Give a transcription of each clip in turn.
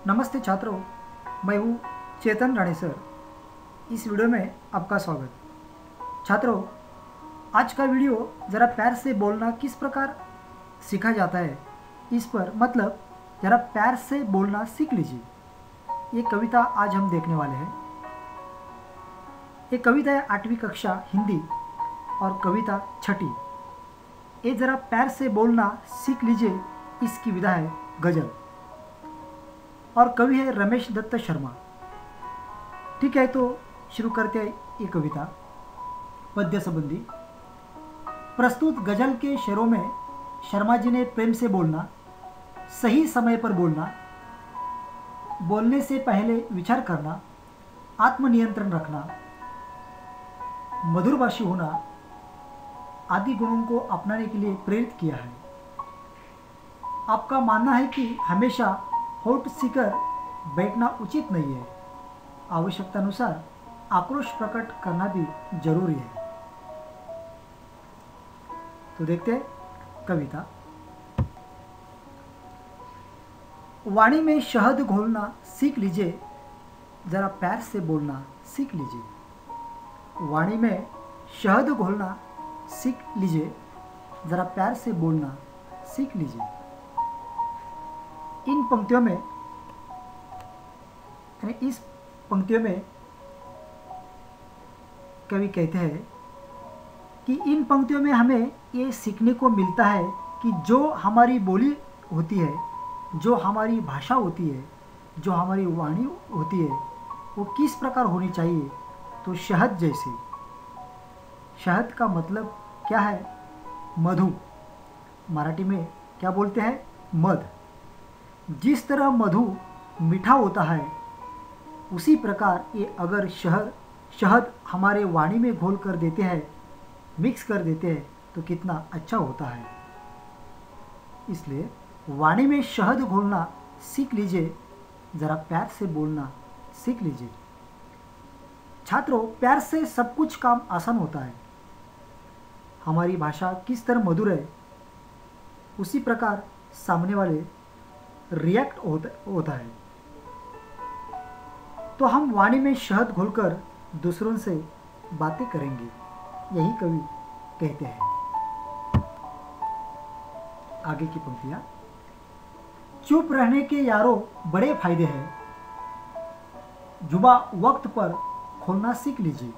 नमस्ते छात्रों, मैं हूँ चेतन राणे सर। इस वीडियो में आपका स्वागत। छात्रों, आज का वीडियो ज़रा प्यार से बोलना किस प्रकार सीखा जाता है इस पर, मतलब ज़रा प्यार से बोलना सीख लीजिए। ये कविता आज हम देखने वाले हैं। ये कविता है 8वीं कक्षा हिंदी और कविता 6ठी। ये ज़रा प्यार से बोलना सीख लीजिए, इसकी विधा है गजल और कवि है रमेश दत्त शर्मा। ठीक है, तो शुरू करते हैं ये कविता। पद्य संबंधी प्रस्तुत गजल के शेरों में शर्मा जी ने प्रेम से बोलना, सही समय पर बोलना, बोलने से पहले विचार करना, आत्मनियंत्रण रखना, मधुरभाषी होना आदि गुणों को अपनाने के लिए प्रेरित किया है। आपका मानना है कि हमेशा होठ सीकर बैठना उचित नहीं है। आवश्यकता अनुसार आक्रोश प्रकट करना भी जरूरी है। तो देखते हैं कविता। वाणी में शहद घोलना सीख लीजिए, जरा प्यार से बोलना सीख लीजिए। वाणी में शहद घोलना सीख लीजिए, जरा प्यार से बोलना सीख लीजिए। इन पंक्तियों में यानी इस पंक्तियों में कवि कहते हैं कि इन पंक्तियों में हमें ये सीखने को मिलता है कि जो हमारी बोली होती है, जो हमारी भाषा होती है, जो हमारी वाणी होती है, वो किस प्रकार होनी चाहिए। तो शहद जैसे। शहद का मतलब क्या है? मधु। मराठी में क्या बोलते हैं? मध। जिस तरह मधु मीठा होता है, उसी प्रकार ये अगर शहद हमारे वाणी में घोल कर देते हैं, मिक्स कर देते हैं, तो कितना अच्छा होता है। इसलिए वाणी में शहद घोलना सीख लीजिए, ज़रा प्यार से बोलना सीख लीजिए। छात्रों, प्यार से सब कुछ काम आसान होता है। हमारी भाषा किस तरह मधुर है, उसी प्रकार सामने वाले रिएक्ट होता है। तो हम वाणी में शहद घोलकर दूसरों से बातें करेंगे, यही कवि कहते हैं। आगे की पंक्तियां। चुप रहने के यारों बड़े फायदे हैं, जुबा वक्त पर खोलना सीख लीजिए।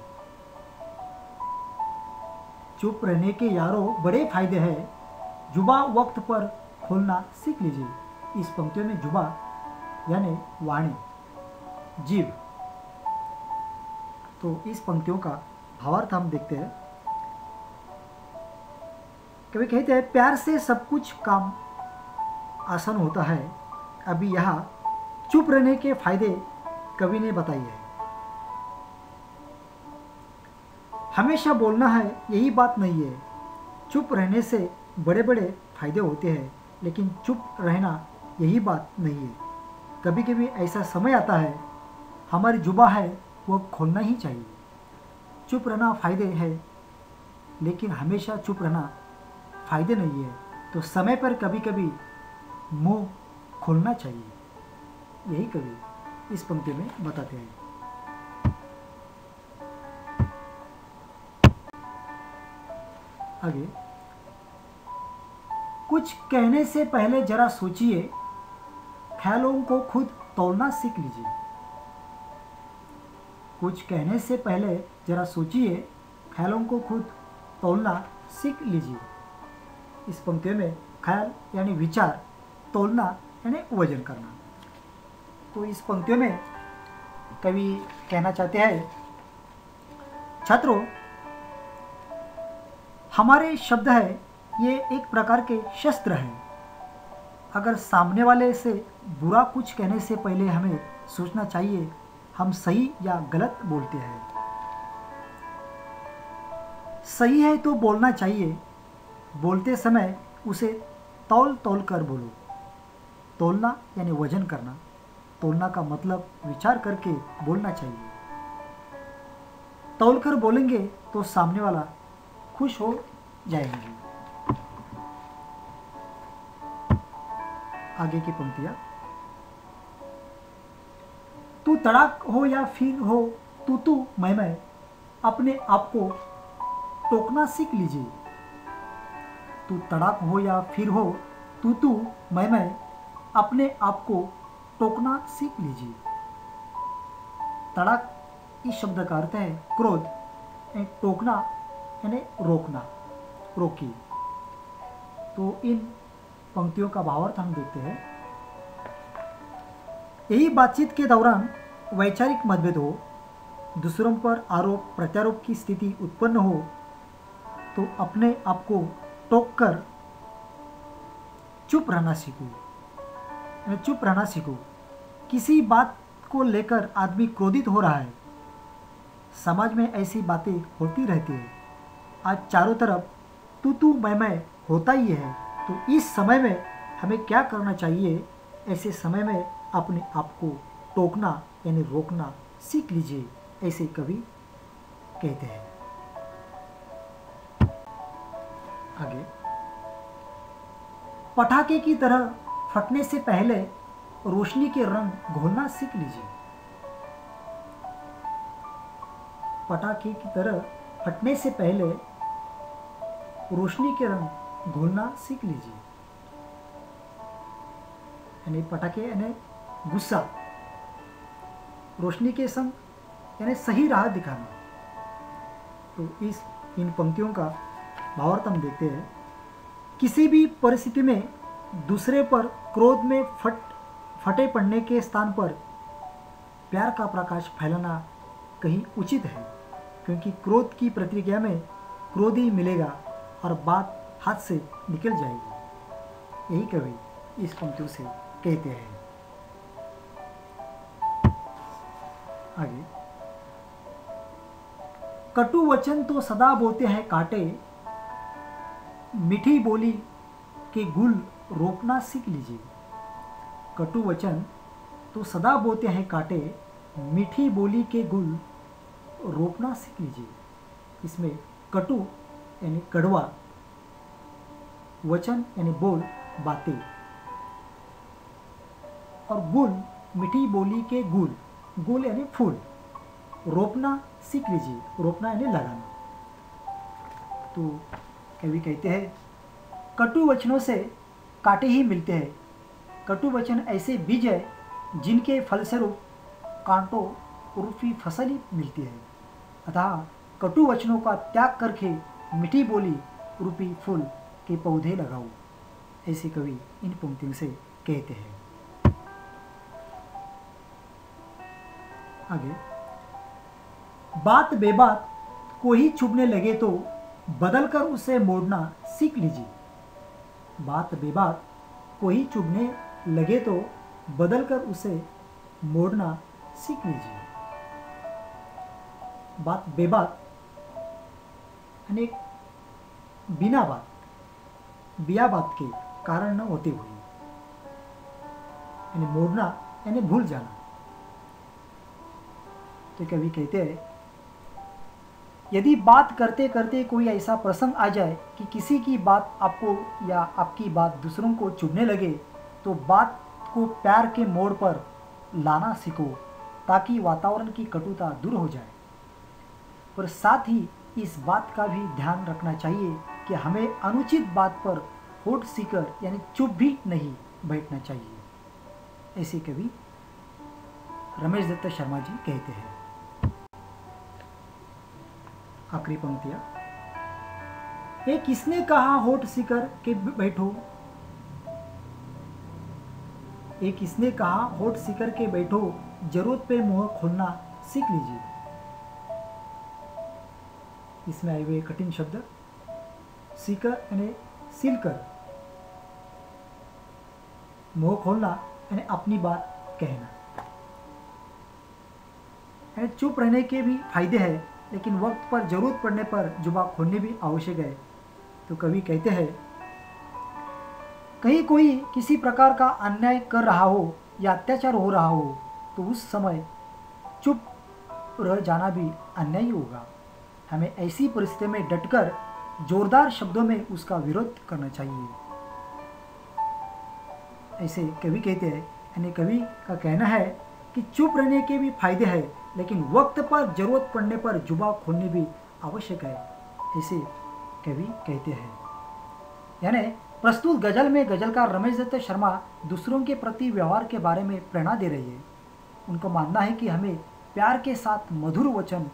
चुप रहने के यारों बड़े फायदे हैं, जुबा वक्त पर खोलना सीख लीजिए। इस पंक्तियों में जुबा यानी वाणी, जीव। तो इस पंक्तियों का भावार्थ हम देखते हैं। कवि कहते हैं, प्यार से सब कुछ काम आसान होता है। अभी यहाँ चुप रहने के फायदे कवि ने बताई है। हमेशा बोलना है, यही बात नहीं है। चुप रहने से बड़े बड़े फायदे होते हैं, लेकिन चुप रहना यही बात नहीं है। कभी कभी ऐसा समय आता है, हमारी जुबा है वह खोलना ही चाहिए। चुप रहना फायदे है, लेकिन हमेशा चुप रहना फायदे नहीं है। तो समय पर कभी कभी मुंह खोलना चाहिए, यही कवि इस पंक्ति में बताते हैं। आगे, कुछ कहने से पहले जरा सोचिए, ख्यालों को खुद तोलना सीख लीजिए। कुछ कहने से पहले जरा सोचिए, ख्यालों को खुद तोलना सीख लीजिए। इस पंक्ति में ख्याल यानी विचार, तोलना यानी वजन करना। तो इस पंक्तियों में कवि कहना चाहते हैं, छात्रों, हमारे शब्द है ये एक प्रकार के शस्त्र हैं। अगर सामने वाले से बुरा कुछ कहने से पहले हमें सोचना चाहिए, हम सही या गलत बोलते हैं। सही है तो बोलना चाहिए। बोलते समय उसे तौल तौल कर बोलो। तोलना यानी वजन करना। तोलना का मतलब विचार करके बोलना चाहिए। तौल कर बोलेंगे तो सामने वाला खुश हो जाएंगे। आगे की पंक्तियां। तड़ाक हो या फिर हो तू मैं, अपने आप को टोकना सीख लीजिए। तू तड़ाक हो या फिर हो तू मैं, अपने आप को टोकना सीख लीजिए। तड़ाक इस शब्द का अर्थ है क्रोध, टोकना यानी रोकना, रोकिए। तो इन पंक्तियों का भावार्थ हम देखते हैं। यही बातचीत के दौरान वैचारिक मतभेद हो, दूसरों पर आरोप प्रत्यारोप की स्थिति उत्पन्न हो, तो अपने आप को टोक कर चुप रहना सीखो। चुप रहना सीखो। किसी बात को लेकर आदमी क्रोधित हो रहा है, समाज में ऐसी बातें होती रहती है। आज चारों तरफ तू मैं होता ही है। तो इस समय में हमें क्या करना चाहिए? ऐसे समय में अपने आप को टोकना यानी रोकना सीख लीजिए, ऐसे कवि कहते हैं। आगे, पटाखे की तरह फटने से पहले रोशनी के रंग घोलना सीख लीजिए। पटाखे की तरह फटने से पहले रोशनी के रंग घोलना सीख लीजिए। यानी पटाखे यानी गुस्सा, रोशनी के संग यानी सही राह दिखाना। तो इन पंक्तियों का भावार्थ हम देखते हैं। किसी भी परिस्थिति में दूसरे पर क्रोध में फटे पड़ने के स्थान पर प्यार का प्रकाश फैलाना कहीं उचित है, क्योंकि क्रोध की प्रतिक्रिया में क्रोध ही मिलेगा और बात हाथ से निकल जाएगी। यही कवि इस पंक्तियों से कहते हैं। आगे, कटु वचन तो सदा बोते हैं काटे, मीठी बोली के गुल रोकना सीख लीजिए। कटु वचन तो सदा बोते हैं काटे, मीठी बोली के गुल रोकना सीख लीजिए। इसमें कटु यानी कड़वा, वचन यानी बोल बातें, और गुल मीठी बोली के गुल, गुल यानी फूल, रोपना सीख लीजिए। रोपना यानी लगाना। तो कवि कहते हैं, कटु वचनों से कांटे ही मिलते हैं। कटु वचन ऐसे बीज है जिनके फलस्वरूप कांटों रूपी फसल ही मिलती है। अतः कटु वचनों का त्याग करके मीठी बोली रूपी फूल के पौधे लगाओ, ऐसे कवि इन पंक्तियों से कहते हैं। आगे, बात बेबात को ही चुभने लगे तो बदलकर उसे मोड़ना सीख लीजिए। बात बेबात को ही चुभने लगे तो बदलकर उसे मोड़ना सीख लीजिए। बात बेबात यानी बिना बात, बिया बात के कारण न होते हुए, यानी मोड़ना यानी भूल जाना। तो कवि कहते हैं, यदि बात करते करते कोई ऐसा प्रसंग आ जाए कि किसी की बात आपको या आपकी बात दूसरों को चुभने लगे, तो बात को प्यार के मोड़ पर लाना सीखो, ताकि वातावरण की कटुता दूर हो जाए। पर साथ ही इस बात का भी ध्यान रखना चाहिए कि हमें अनुचित बात पर होठ सीकर यानी चुप भी नहीं बैठना चाहिए, ऐसे कवि रमेश दत्त शर्मा जी कहते हैं। आखिरी पंक्तियां, ये किसने कहा होठ सीकर के बैठो, ये किसने कहा होठ सीकर के बैठो, जरूरत पे मुंह खोलना सीख लीजिए। इसमें आए हुए कठिन शब्द सीकर यानी सिलकर, मुंह खोलना यानी अपनी बात कहना। यानी चुप रहने के भी फायदे हैं, लेकिन वक्त पर जरूरत पड़ने पर जुबान खोलनी भी आवश्यक है। तो कवि कहते हैं, कहीं कोई किसी प्रकार का अन्याय कर रहा हो या अत्याचार हो रहा हो, तो उस समय चुप रह जाना भी अन्याय होगा। हमें ऐसी परिस्थिति में डटकर जोरदार शब्दों में उसका विरोध करना चाहिए, ऐसे कवि कहते हैं। यानी कवि का कहना है कि चुप रहने के भी फायदे हैं, लेकिन वक्त पर जरूरत पड़ने पर जुबान खोलनी भी आवश्यक है, ऐसे कवि कहते हैं। यानी प्रस्तुत गजल में गजलकार रमेश दत्त शर्मा दूसरों के प्रति व्यवहार के बारे में प्रेरणा दे रही है। उनको मानना है कि हमें प्यार के साथ मधुर वचन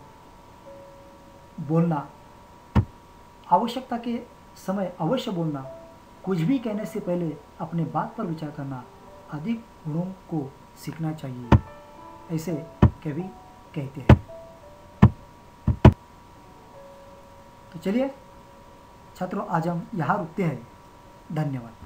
बोलना, आवश्यकता के समय अवश्य बोलना, कुछ भी कहने से पहले अपने बात पर विचार करना, अधिक गुणों को सीखना चाहिए, ऐसे कवि कहते हैं। तो चलिए छात्रों, आज हम यहाँ रुकते हैं। धन्यवाद।